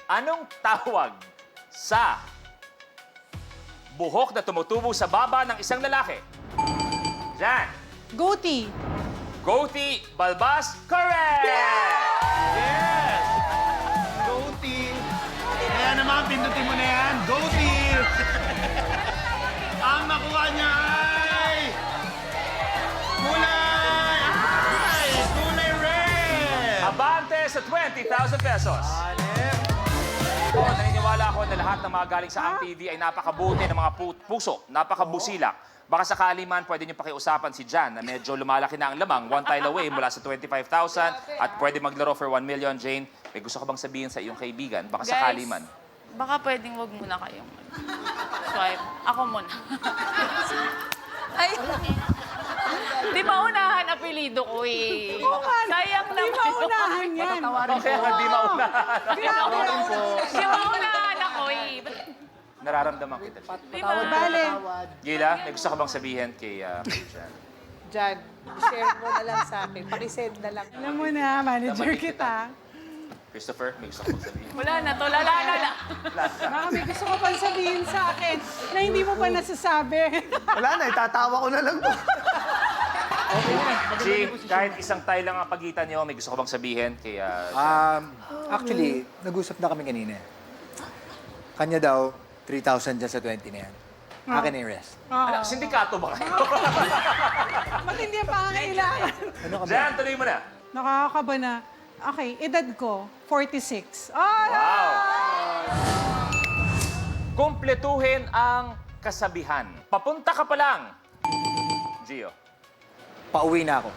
Anong tawag sa buhok na tumutubo sa baba ng isang lalaki? Jan. Goatee. Goatee, balbas, correct! Yes! Goatee. Kaya naman, pindutin mo na yan. Goatee! Ang nakuha niya ay... Kulay red! Abante sa 20,000 pesos. Naniniwala ako na lahat ng mga galing sa Ang TV ay napakabuti ng mga puso, napakabusilak. Baka sakali man, pwede niyo pakiusapan si Jan na medyo lumalaki na ang lamang, one tile away mula sa 25,000 at pwede maglaro for 1 million. Jane, may gusto ka bang sabihin sa iyong kaibigan? Baka sakali man. Baka pwedeng wag muna kayong swipe. Ako muna. Ay, di ba unahan apelido ko eh? Sayang naman. Di ba unahan yan? Kaya hindi maunahan. Di ba unahan ako eh? Nararamdaman kita. Di ba? Bale. Gila, may gusto ka bang sabihin kay Jan? Jan, share mo na lang sa akin. Pakisend na lang. Alam mo na, manager kita. Christopher, may gusto ka bang sabihin? Wala na to, lala na. Baka may gusto ko pang sabihin sa akin na hindi mo pa nasasabi. Wala na, itatawa ko na lang to. G, kahit isang tile lang ang pagitan niyo, may gusto ka bang sabihin kay Actually, nag-usap na kami kanina. Kanya daw, 3,000 dyan sa 20 na yan. Akin na yung rest. Ano, sindikato ba kayo? Matindi ang pangangailangan. Ano ka ba? Jan, tuloy mo na. Nakakaba na. Okay, edad ko, 46. Oh, Wow! Kumpletuhin ang kasabihan. Papunta ka pa lang. Gio. Pauwi na ako.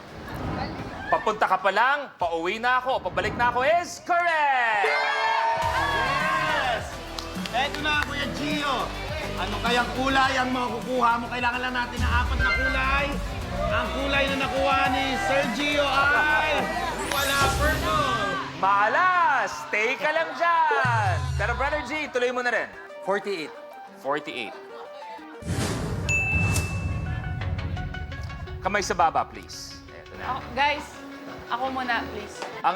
Papunta ka pa lang, pauwi na ako, pabalik na ako is correct! Yes! Eto na, Kuya Gio. Ano kayang kulay ang makukuha mo? Kailangan lang natin ng 4 na kulay. Ang kulay na nakuha ni Sir Gio ay... Wala, purple. Malas! Stay ka lang dyan! Pero Brother G, tuloy mo na rin. 48. 48. Kamay sa baba, please. Eto na. Guys, ako muna, please. Ang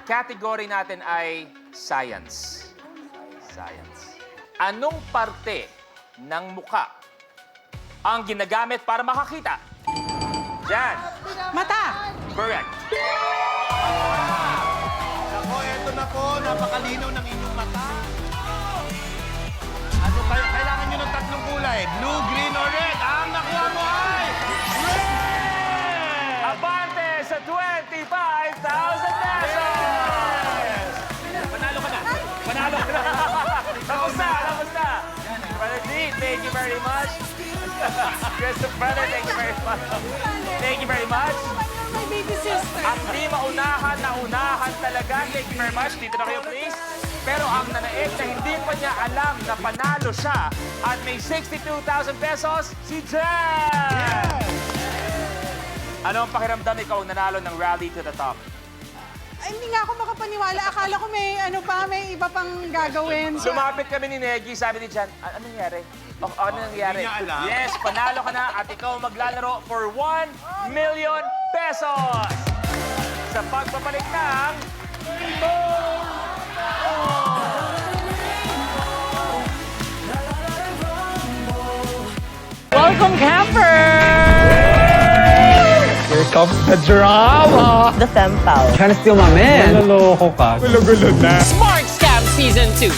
category natin ay science. Science. Anong parte ng muka ang ginagamit para makakita? Jan. mata. Correct. Ako, eto na po. Napakalinaw ng inyong mata. Ano kayo? Kailangan nyo ng 3 kulay. Blue, green, or red. Ang nakuha mo ay... Red! Abante sa 25,000 pesos! Panalo ka na. Panalo ka na! Tapos na! Tapos na! Brother G, thank you very much. Christopher, thank you very much. Thank you very much. My baby sister. At di maunahan na unahan talaga. Thank you very much. Dito na kayo, please. Pero ang nanaig na hindi pa niya alam na panalo siya at may 62,000 pesos, si Jan! Ano ang pakiramdam ikaw ang nanalo ng Rally to the Top? Ay, hindi nga ako makapaniwala. Akala ko may iba pang gagawin. Lumapit kami ni Negi, sabi ni Jan, ano nangyari? Ano nangyari? Hindi niya alam. Yes, panalo ka na at ikaw maglalaro for 1 million pesos! Sa pagbabalik ng... Welcome, camper! Here comes the drama! The fem pal. Trying to steal my man. Naloloko ka. Gulo-gulo na. Smart Scam Season 2.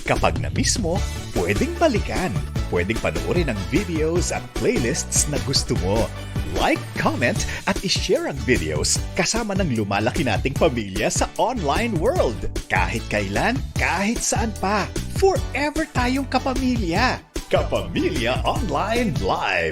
Kapag na-miss mo, pwedeng balikan. Pwedeng panoorin ang videos at playlists na gusto mo. Like, comment, at ishare ang videos kasama ng lumalaki nating pamilya sa online world. Kahit kailan, kahit saan pa. Forever tayong kapamilya. Kapamilya Online Live.